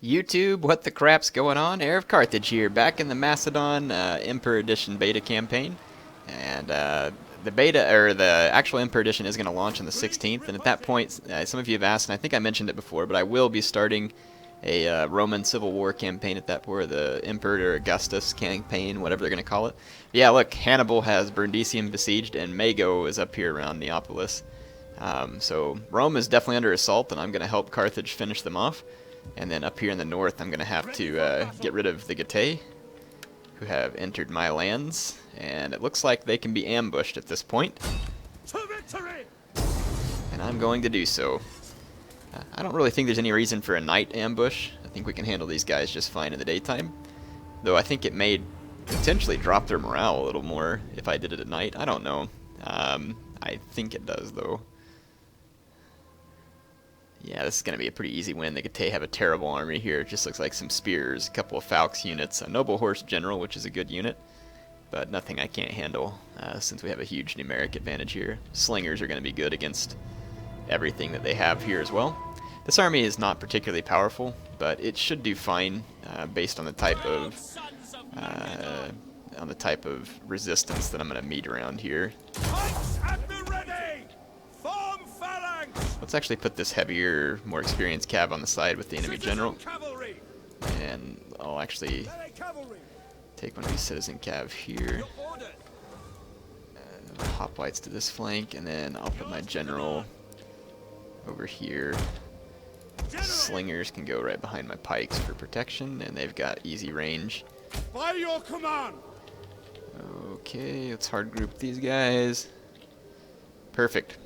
YouTube, what the crap's going on? Heir of Carthage here, back in the Macedon Emperor Edition beta campaign, and the beta or the actual Emperor Edition is going to launch on the 16th. And at that point, some of you have asked, and I think I mentioned it before, but I will be starting a Roman Civil War campaign at that point, or the Emperor Augustus campaign, whatever they're going to call it. But yeah, look, Hannibal has Brundisium besieged, and Mago is up here around Neapolis. So Rome is definitely under assault, and I'm going to help Carthage finish them off. And then up here in the north, I'm going to have to get rid of the Getae, who have entered my lands. And it looks like they can be ambushed at this point. And I'm going to do so. I don't really think there's any reason for a night ambush. I think we can handle these guys just fine in the daytime. Though I think it may potentially drop their morale a little more if I did it at night. I don't know. I think it does, though. Yeah, this is going to be a pretty easy win. The Getae have a terrible army here. It just looks like some spears, a couple of Falx units, a Noble Horse General, which is a good unit, but nothing I can't handle since we have a huge numeric advantage here. Slingers are going to be good against everything that they have here as well. This army is not particularly powerful, but it should do fine based on the type of resistance that I'm going to meet around here. Let's actually put this heavier, more experienced cav on the side with the enemy general. And I'll actually take one of these citizen cav here. Hoplites to this flank, and then I'll put my general over here. Slingers can go right behind my pikes for protection, and they've got easy range. By your command. Okay, let's hard group these guys. Perfect.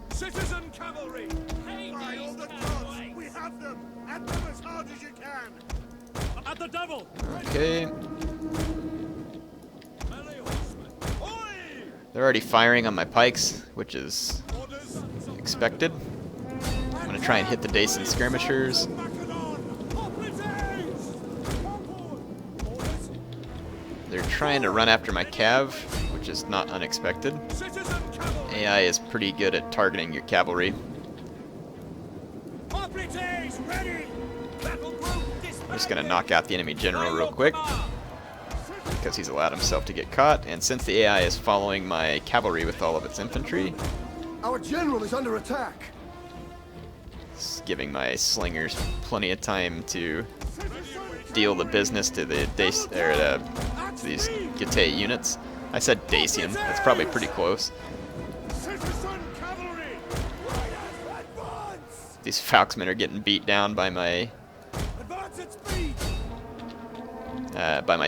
Citizen cavalry! By all the gods, we have them! At them as hard as you can! At the double! Okay. They're already firing on my pikes, which is expected. I'm going to try and hit the Dacian skirmishers. They're trying to run after my cav, which is not unexpected. AI is pretty good at targeting your cavalry. I'm just going to knock out the enemy general real quick, because he's allowed himself to get caught, and since the AI is following my cavalry with all of its infantry, our general is under attack. It's giving my slingers plenty of time to deal the business to the to these Getae units. I said Dacian, that's probably pretty close. These Falxmen are getting beat down by my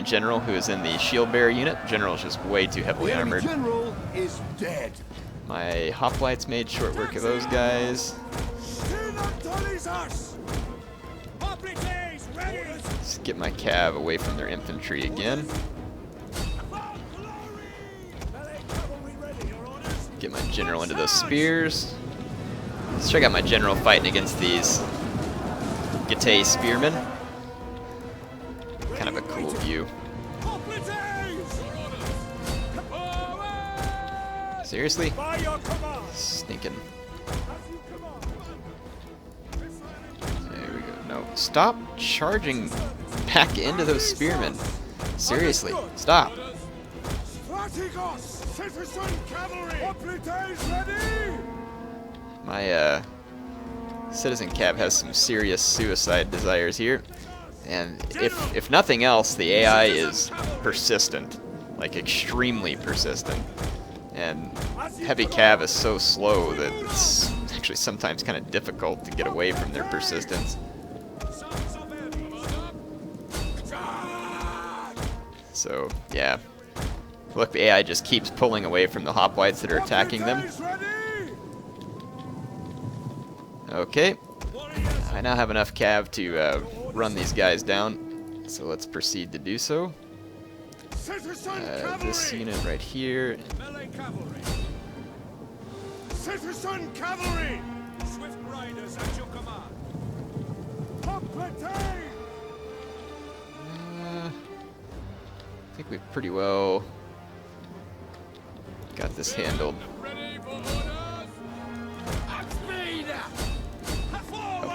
general, who is in the shield bearer unit. General is just way too heavily armored. General is dead. My hoplites made short work of those guys. Let's get my cav away from their infantry again. Get my general into those spears. Let's check out my general fighting against these Getae spearmen. Kind of a cool view. Seriously? Stinking. There we go. No, stop charging back into those spearmen. Seriously, stop. My citizen cav has some serious suicide desires here, and if nothing else, the AI is persistent, like extremely persistent, and heavy cav is so slow that it's actually sometimes kind of difficult to get away from their persistence. So yeah, look, the AI just keeps pulling away from the hoplites that are attacking them. Okay, I now have enough cav to run these guys down, so let's proceed to do so. This unit right here. Citizen cavalry! Swift riders at your command. I think we've pretty well got this handled.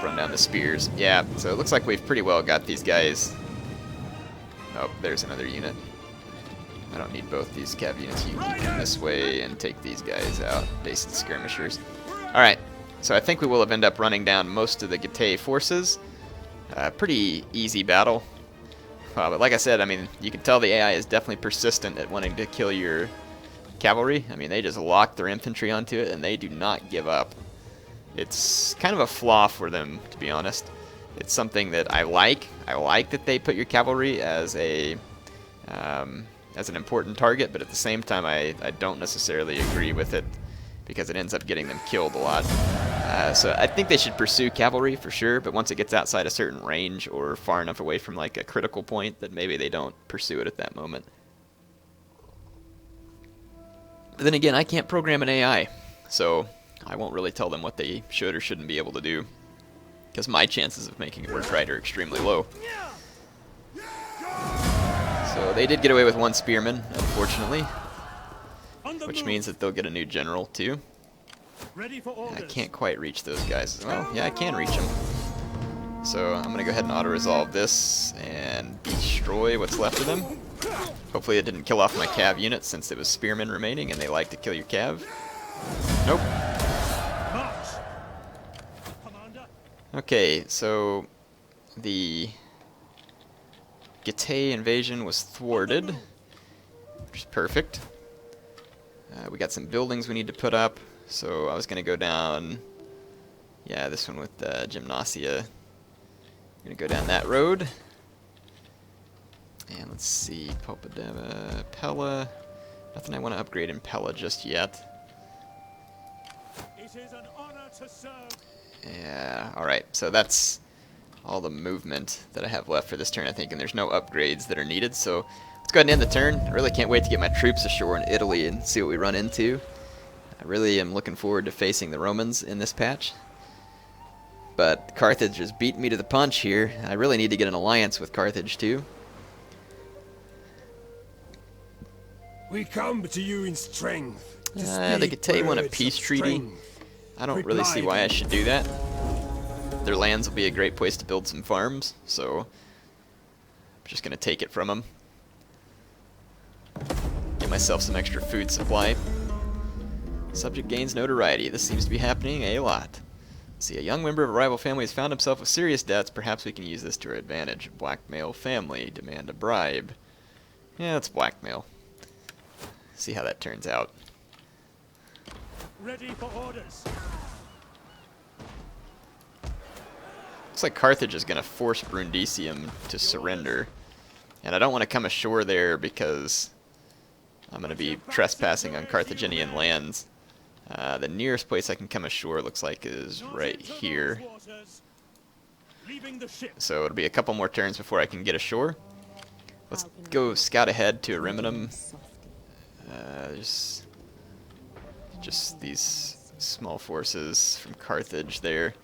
run down the spears. Yeah, so it looks like we've pretty well got these guys. Oh, there's another unit. I don't need both these cav units. You can come this way and take these guys out. Basic skirmishers. Alright, so I think we will have ended up running down most of the Getae forces. Pretty easy battle. But like I said, I mean, you can tell the AI is definitely persistent at wanting to kill your cavalry. I mean, they just lock their infantry onto it, and they do not give up. It's kind of a flaw for them, to be honest. It's something that I like. I like that they put your cavalry as an important target, but at the same time, I don't necessarily agree with it because it ends up getting them killed a lot. So I think they should pursue cavalry for sure, but once it gets outside a certain range or far enough away from like a critical point, that maybe they don't pursue it at that moment. But then again, I can't program an AI, so I won't really tell them what they should or shouldn't be able to do, because my chances of making it work right are extremely low. So they did get away with one spearman, unfortunately, which means that they'll get a new general too. I can't quite reach those guys. Well, yeah, I can reach them. So I'm going to go ahead and auto-resolve this and destroy what's left of them. Hopefully it didn't kill off my cav unit since it was spearmen remaining and they like to kill your cav. Nope. Okay, so the Getae invasion was thwarted, which is perfect. We got some buildings we need to put up, so I was going to go down, yeah, this one with Gymnasia. I'm going to go down that road. And let's see, Popadeva, Pella. Nothing I want to upgrade in Pella just yet. It is an honor to serve. Yeah, alright, so that's all the movement that I have left for this turn, I think, and there's no upgrades that are needed, so let's go ahead and end the turn. I really can't wait to get my troops ashore in Italy and see what we run into. I really am looking forward to facing the Romans in this patch. But Carthage has beaten me to the punch here. I really need to get an alliance with Carthage too. We come to you in strength. The Getae want a peace treaty. I don't really see why I should do that. Their lands will be a great place to build some farms, so I'm just going to take it from them. Get myself some extra food supply. Subject gains notoriety. This seems to be happening a lot. See, a young member of a rival family has found himself with serious debts. Perhaps we can use this to our advantage. Blackmail family. Demand a bribe. Yeah, that's blackmail. See how that turns out. Ready for orders. Looks like Carthage is going to force Brundisium to surrender. And I don't want to come ashore there because I'm going to be trespassing on Carthaginian lands. The nearest place I can come ashore looks like is right here. So it'll be a couple more turns before I can get ashore. Let's go scout ahead to Ariminum. There's just these small forces from Carthage there.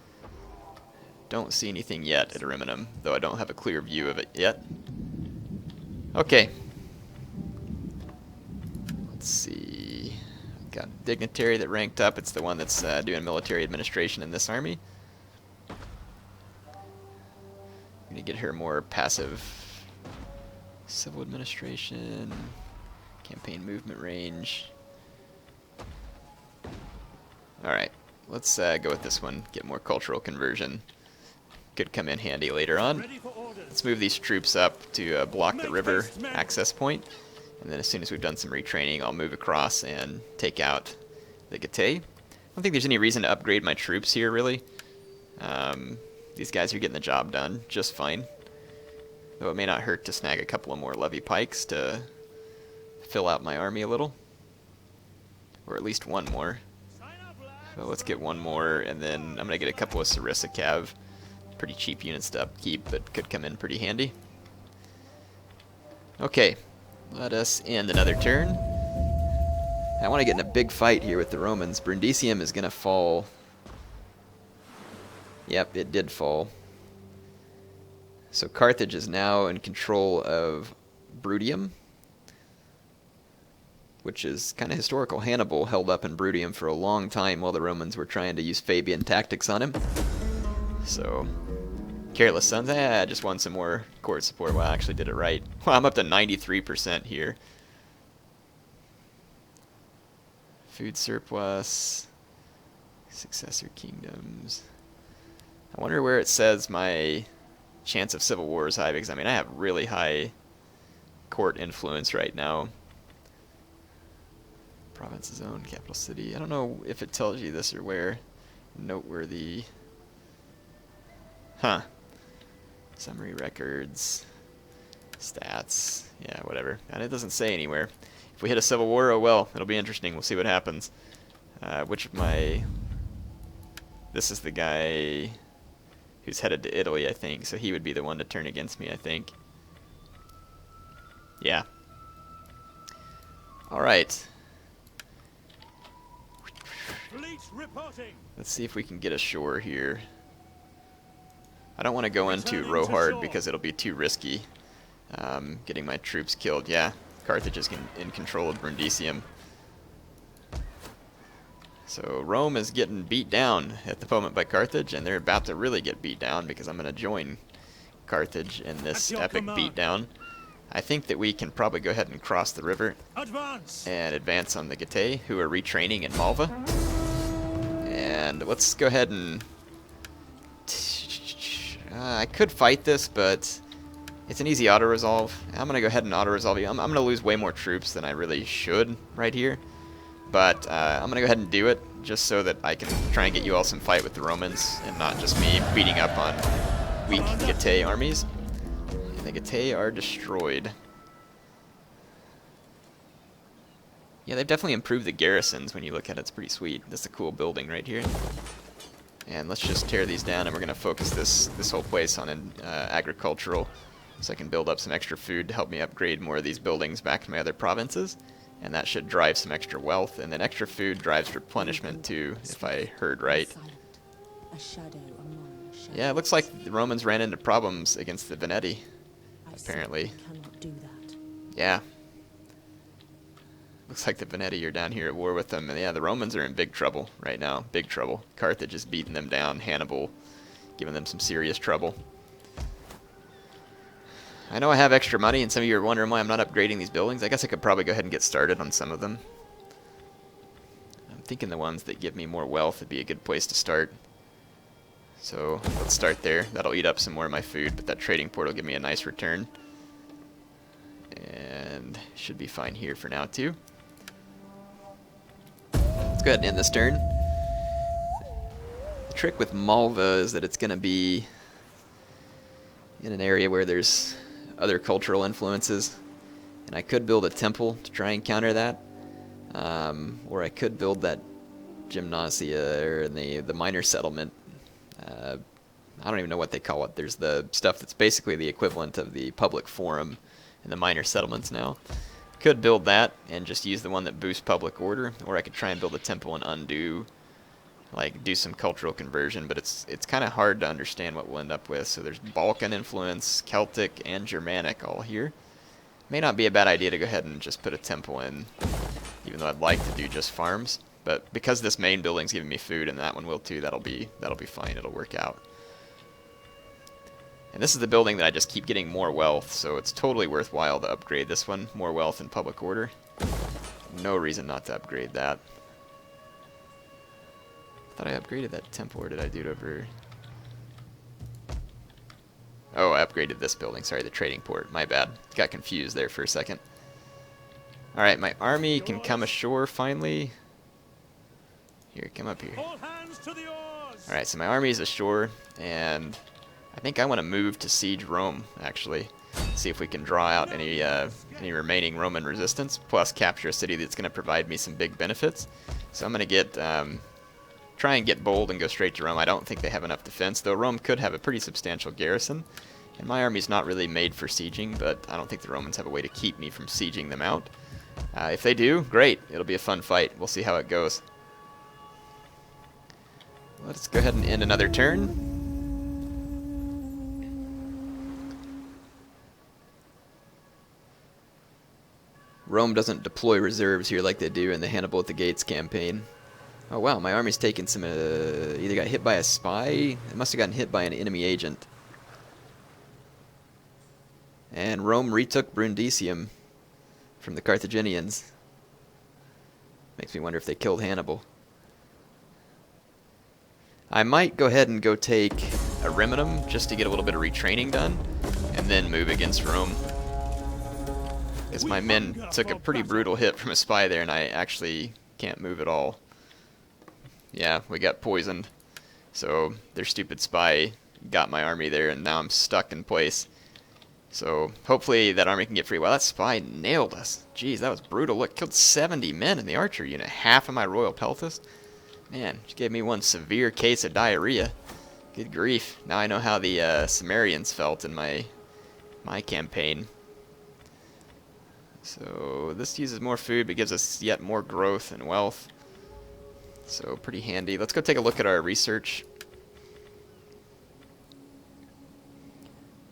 Don't see anything yet at Ariminum, though I don't have a clear view of it yet. Okay. Let's see. Got a dignitary that ranked up. It's the one that's doing military administration in this army. I'm gonna get her more passive civil administration, campaign movement range. Alright, let's go with this one, get more cultural conversion. Could come in handy later on. Let's move these troops up to block the river access point. And then as soon as we've done some retraining, I'll move across and take out the Getae. I don't think there's any reason to upgrade my troops here, really. These guys are getting the job done just fine. Though it may not hurt to snag a couple of more levy pikes to fill out my army a little. Or at least one more. So let's get one more, and then I'm going to get a couple of Sarissa Cav. Pretty cheap units to upkeep, but could come in pretty handy. Okay, let us end another turn. I want to get in a big fight here with the Romans. Brundisium is going to fall. Yep, it did fall. So Carthage is now in control of Bruttium, which is kind of historical. Hannibal held up in Bruttium for a long time while the Romans were trying to use Fabian tactics on him. So, Careless Sons, I just won some more court support. Well, I actually did it right. Well, I'm up to 93% here. Food surplus, successor kingdoms. I wonder where it says my chance of civil war is high, because I mean I have really high court influence right now. Province zone, capital city. I don't know if it tells you this or where. Noteworthy. Huh. Summary records. Stats. Yeah, whatever. And it doesn't say anywhere. If we hit a civil war, oh well, it'll be interesting. We'll see what happens. Which of my... This is the guy who's headed to Italy, I think. So he would be the one to turn against me, I think. Yeah. Alright. Let's see if we can get ashore here. I don't want to go into Rohard because it'll be too risky. Getting my troops killed. Yeah, Carthage is in control of Brundisium. So Rome is getting beat down at the moment by Carthage, and they're about to really get beat down because I'm going to join Carthage in this epic beatdown. I think that we can probably go ahead and cross the river and advance on the Getae, who are retraining in Malva. And let's go ahead and... I could fight this, but it's an easy auto-resolve. I'm going to go ahead and auto-resolve you. I'm going to lose way more troops than I really should right here. But I'm going to go ahead and do it, just so that I can try and get you all some fight with the Romans, and not just me beating up on weak Getae armies. And the Getae are destroyed. Yeah, they've definitely improved the garrisons when you look at it. It's pretty sweet. That's a cool building right here. And let's just tear these down, and we're going to focus this whole place on agricultural, so I can build up some extra food to help me upgrade more of these buildings back to my other provinces. And that should drive some extra wealth, and then extra food drives replenishment too, if I heard right. Yeah, it looks like the Romans ran into problems against the Veneti, apparently. Yeah. Looks like the Veneti are down here at war with them, and yeah, the Romans are in big trouble right now. Big trouble. Carthage is beating them down. Hannibal giving them some serious trouble. I know I have extra money, and some of you are wondering why I'm not upgrading these buildings. I guess I could probably go ahead and get started on some of them. I'm thinking the ones that give me more wealth would be a good place to start. So let's start there. That'll eat up some more of my food, but that trading port will give me a nice return. And should be fine here for now too. Let's go ahead and end this turn. The trick with Malva is that it's going to be in an area where there's other cultural influences, and I could build a temple to try and counter that, or I could build that gymnasia or the minor settlement. I don't even know what they call it. There's the stuff that's basically the equivalent of the public forum in the minor settlements now. Could build that and just use the one that boosts public order, or I could try and build a temple and undo, like do some cultural conversion, but it's kind of hard to understand what we'll end up with. So there's Balkan influence, Celtic, and Germanic all here. May not be a bad idea to go ahead and just put a temple in, even though I'd like to do just farms. But because this main building's giving me food, and that one will too, that'll be fine. It'll work out. And this is the building that I just keep getting more wealth, so it's totally worthwhile to upgrade this one. More wealth and public order. No reason not to upgrade that. I thought I upgraded that temple, or did I do it over... Oh, I upgraded this building. Sorry, the trading port. My bad. Got confused there for a second. Alright, my army can come ashore finally. Here, come up here. Alright, so my army is ashore, and I think I want to move to siege Rome, actually. See if we can draw out any remaining Roman resistance, plus capture a city that's going to provide me some big benefits. So I'm going to get... try and get bold and go straight to Rome. I don't think they have enough defense, though Rome could have a pretty substantial garrison. And my army's not really made for sieging, but I don't think the Romans have a way to keep me from sieging them out. If they do, great. It'll be a fun fight. We'll see how it goes. Let's go ahead and end another turn. Rome doesn't deploy reserves here like they do in the Hannibal at the Gates campaign. Oh wow, my army's taken some, either got hit by a spy, it must have gotten hit by an enemy agent. And Rome retook Brundisium from the Carthaginians. Makes me wonder if they killed Hannibal. I might go ahead and go take Ariminum just to get a little bit of retraining done, and then move against Rome. Because my men took a pretty brutal hit from a spy there, and I actually can't move at all. Yeah, we got poisoned. So their stupid spy got my army there, and now I'm stuck in place. So hopefully that army can get free. Wow, that spy nailed us. Jeez, that was brutal. Look, killed 70 men in the archer unit. Half of my royal peltast. Man, she gave me one severe case of diarrhea. Good grief. Now I know how the Cimmerians felt in my campaign. So this uses more food but gives us yet more growth and wealth. So pretty handy. Let's go take a look at our research.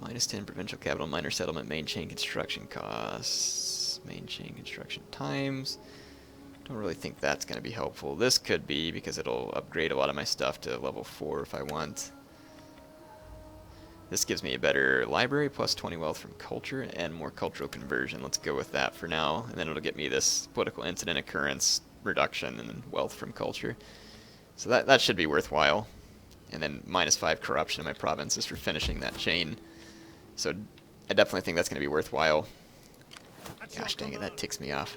-10 provincial capital, minor settlement, main chain construction costs, main chain construction times. Don't really think that's going to be helpful. This could be, because it'll upgrade a lot of my stuff to level 4 if I want. This gives me a better library, plus 20 wealth from culture, and more cultural conversion. Let's go with that for now, and then it'll get me this political incident occurrence reduction and wealth from culture. So that should be worthwhile. And then -5 corruption in my provinces for finishing that chain. So I definitely think that's going to be worthwhile. Gosh dang it, that ticks me off.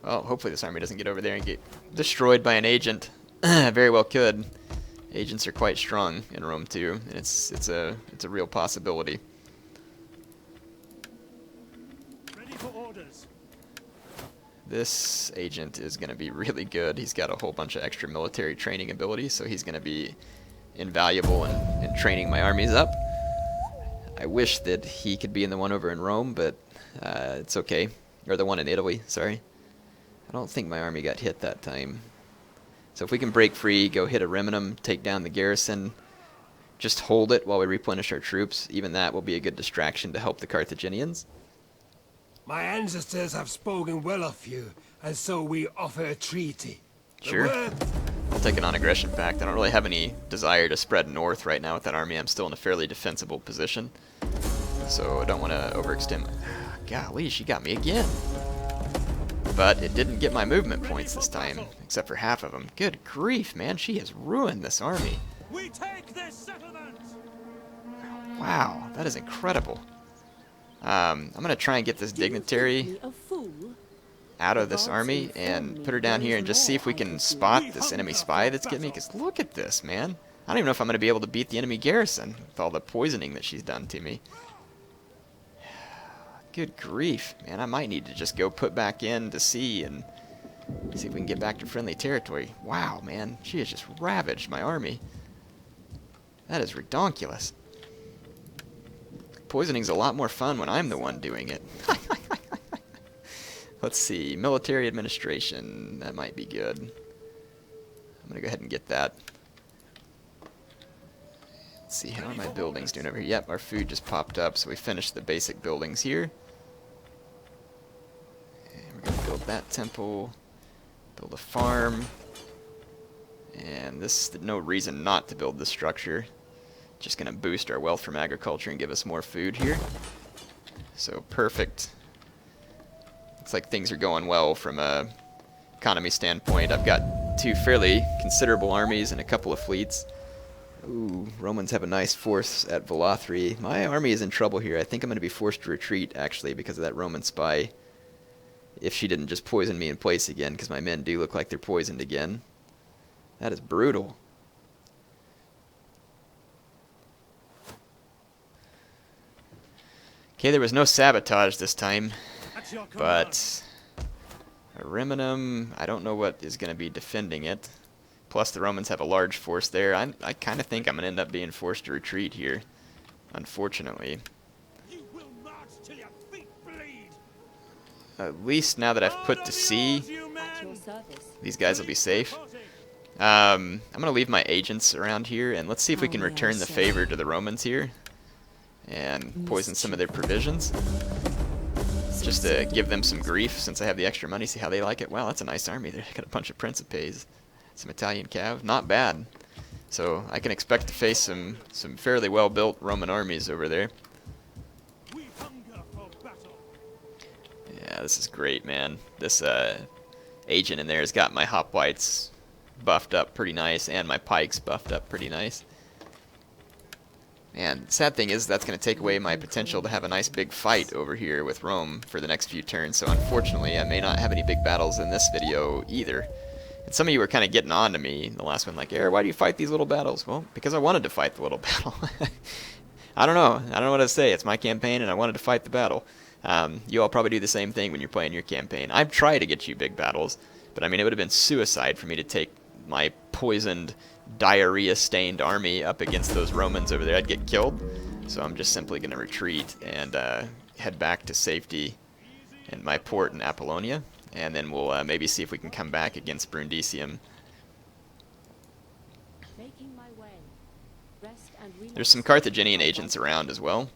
Well, hopefully this army doesn't get over there and get destroyed by an agent. Very well could. Agents are quite strong in Rome too, and it's a real possibility. Ready for orders. This agent is going to be really good. He's got a whole bunch of extra military training ability, so he's going to be invaluable in training my armies up. I wish that he could be in the one over in Rome, but it's okay. Or the one in Italy, sorry. I don't think my army got hit that time. So if we can break free, go hit Ariminum, take down the garrison, just hold it while we replenish our troops, even that will be a good distraction to help the Carthaginians. My ancestors have spoken well of you, and so we offer a treaty. Sure. I'll take a non-aggression pact. I don't really have any desire to spread north right now with that army. I'm still in a fairly defensible position. So I don't want to overextend. Golly, she got me again. But it didn't get my movement points this time, except for half of them. Good grief, man. She has ruined this army. We take this settlement. Wow, that is incredible. I'm going to try and get this dignitary out of this army and put her down here and just see if we can spot this enemy spy that's getting me. Because look at this, man. I don't even know if I'm going to be able to beat the enemy garrison with all the poisoning that she's done to me. Good grief, man. I might need to just go put back in to sea and see if we can get back to friendly territory. Wow, man. She has just ravaged my army. That is redonkulous. Poisoning's a lot more fun when I'm the one doing it. Let's see. Military administration. That might be good. I'm going to go ahead and get that. Let's see, how are my buildings doing over here? Yep, our food just popped up, so we finished the basic buildings here. And we're going to build that temple, build a farm, and this, no reason not to build this structure. Just going to boost our wealth from agriculture and give us more food here. So perfect. Looks like things are going well from a economy standpoint. I've got 2 fairly considerable armies and a couple of fleets. Ooh, Romans have a nice force at Velathri. My army is in trouble here. I think I'm going to be forced to retreat, actually, because of that Roman spy. If she didn't just poison me in place again, because my men do look like they're poisoned again. That is brutal. Okay, there was no sabotage this time, but Ariminum, I don't know what is going to be defending it. Plus, the Romans have a large force there. I kind of think I'm going to end up being forced to retreat here, unfortunately. You will march till your feet bleed. At least now that I've put to sea, these guys will be safe. I'm going to leave my agents around here, and let's see if we can return the favor to the Romans here and poison some of their provisions. just to give them some grief since I have the extra money, see how they like it. Wow, that's a nice army. They got a bunch of Principes. Some Italian cav. Not bad. So I can expect to face some fairly well-built Roman armies over there. We hunger for battle. Yeah, this is great, man. This agent in there has got my hoplites buffed up pretty nice and my pikes buffed up pretty nice. And the sad thing is that's going to take away my potential to have a nice big fight over here with Rome for the next few turns. So unfortunately, I may not have any big battles in this video either. And some of you were kind of getting on to me in the last one, like, Heir, why do you fight these little battles? Well, because I wanted to fight the little battle. I don't know. I don't know what to say. It's my campaign, and I wanted to fight the battle. You all probably do the same thing when you're playing your campaign. I've tried to get you big battles, but I mean, it would have been suicide for me to take my poisoned, diarrhea-stained army up against those Romans over there. I'd get killed. So I'm just simply going to retreat and head back to safety in my port in Apollonia. And then we'll maybe see if we can come back against Brundisium. Making my way. Rest and There's some Carthaginian agents around as well.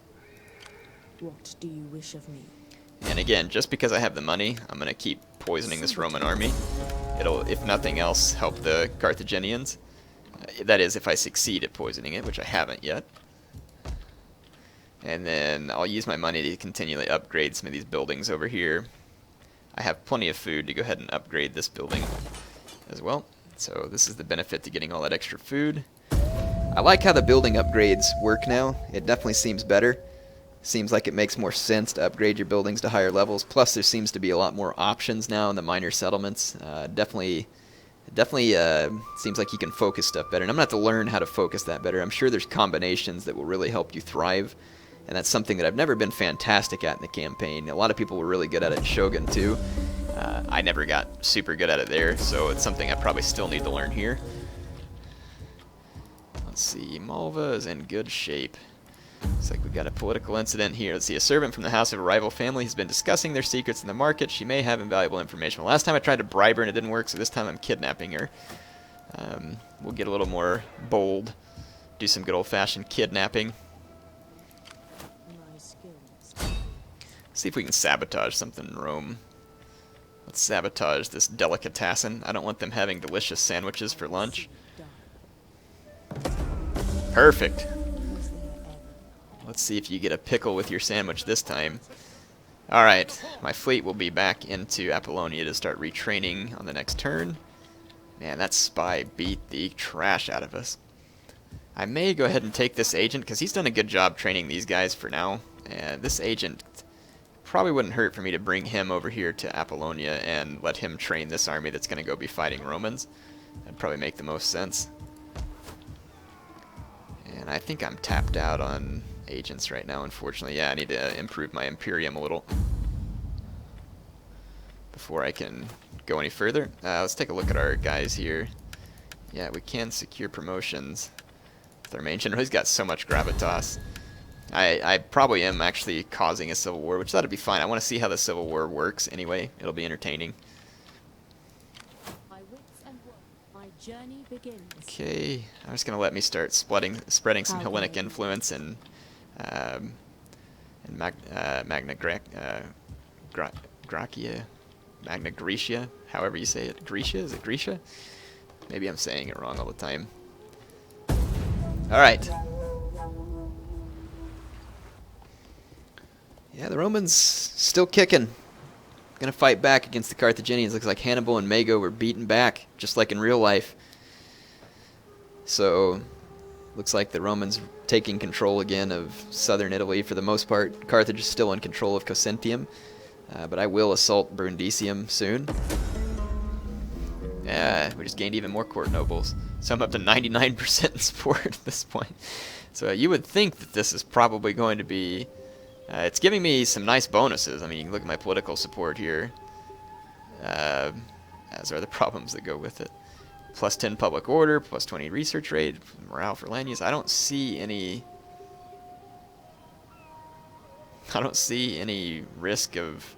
What do you wish of me? And again, just because I have the money, I'm going to keep poisoning this Roman army. It'll, if nothing else, help the Carthaginians. That is, if I succeed at poisoning it, which I haven't yet. And then I'll use my money to continually upgrade some of these buildings over here. I have plenty of food to go ahead and upgrade this building as well. So this is the benefit to getting all that extra food. I like how the building upgrades work now. It definitely seems better. Seems like it makes more sense to upgrade your buildings to higher levels. Plus there seems to be a lot more options now in the minor settlements. Definitely seems like you can focus stuff better. And I'm going to have to learn how to focus that better. I'm sure there's combinations that will really help you thrive. And that's something that I've never been fantastic at in the campaign. A lot of people were really good at it in Shogun too. I never got super good at it there, so it's something I probably still need to learn here. Let's see, Malva is in good shape. Looks like we got a political incident here. Let's see, a servant from the house of a rival family has been discussing their secrets in the market. She may have invaluable information. Well, last time I tried to bribe her and it didn't work, so this time I'm kidnapping her. We'll get a little more bold, do some good old-fashioned kidnapping. See if we can sabotage something in Rome. Let's sabotage this delicatessen. I don't want them having delicious sandwiches for lunch. Perfect. Let's see if you get a pickle with your sandwich this time. Alright, my fleet will be back into Apollonia to start retraining on the next turn. Man, that spy beat the trash out of us. I may go ahead and take this agent, because he's done a good job training these guys for now. And this agent probably wouldn't hurt for me to bring him over here to Apollonia and let him train this army that's going to go be fighting Romans. That'd probably make the most sense. And I think I'm tapped out on agents right now, unfortunately. Yeah, I need to improve my Imperium a little before I can go any further. Let's take a look at our guys here. Yeah, we can secure promotions with our main general. He's got so much gravitas. I probably am actually causing a civil war, which that'd be fine. I want to see how the civil war works anyway. It'll be entertaining. My wits and work. My journey begins. Okay, I'm just gonna let me start spreading some Hellenic influence and Magna Graecia, however you say it. Grecia? Is it Grecia? Maybe I'm saying it wrong all the time. Alright. Yeah, the Romans still kicking. Gonna fight back against the Carthaginians. Looks like Hannibal and Mago were beaten back, just like in real life. So, looks like the Romans taking control again of southern Italy for the most part. Carthage is still in control of Cosentium, but I will assault Brundisium soon. Yeah, we just gained even more court nobles. So I'm up to 99% in support at this point. So you would think that this is probably going to be... it's giving me some nice bonuses. I mean, you can look at my political support here. As are the problems that go with it. Plus 10 public order, plus 20 research rate, morale for land use. I don't see any risk of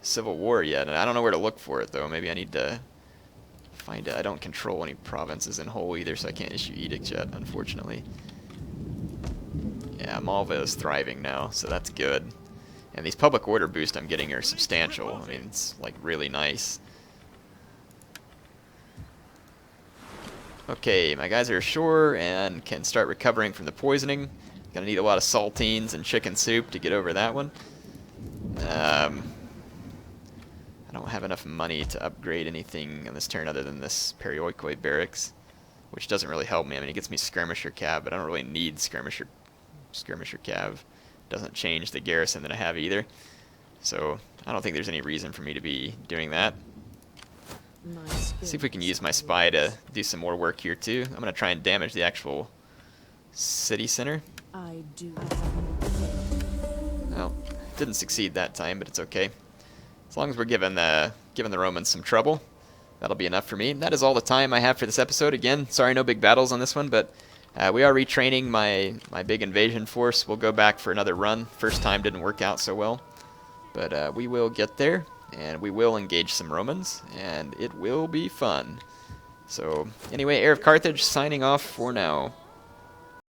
civil war yet, and I don't know where to look for it though. Maybe I need to find it. I don't control any provinces in whole either, so I can't issue edicts yet, unfortunately. Yeah, Malva is thriving now, so that's good. And these public order boosts I'm getting are substantial. I mean, it's like really nice. Okay, my guys are ashore and can start recovering from the poisoning. Gonna need a lot of saltines and chicken soup to get over that one. I don't have enough money to upgrade anything on this turn other than this Perioikoi barracks, which doesn't really help me. I mean, it gets me skirmisher cav, but I don't really need skirmisher cav. Doesn't change the garrison that I have either. So I don't think there's any reason for me to be doing that. See if we can use my spy to do some more work here too. I'm gonna try and damage the actual city center. I do. Well, didn't succeed that time, but it's okay. As long as we're giving the Romans some trouble, that'll be enough for me. That is all the time I have for this episode. Again, sorry no big battles on this one, but we are retraining my big invasion force. We'll go back for another run. First time didn't work out so well, but we will get there, and we will engage some Romans, and it will be fun. So anyway, Heir of Carthage signing off for now.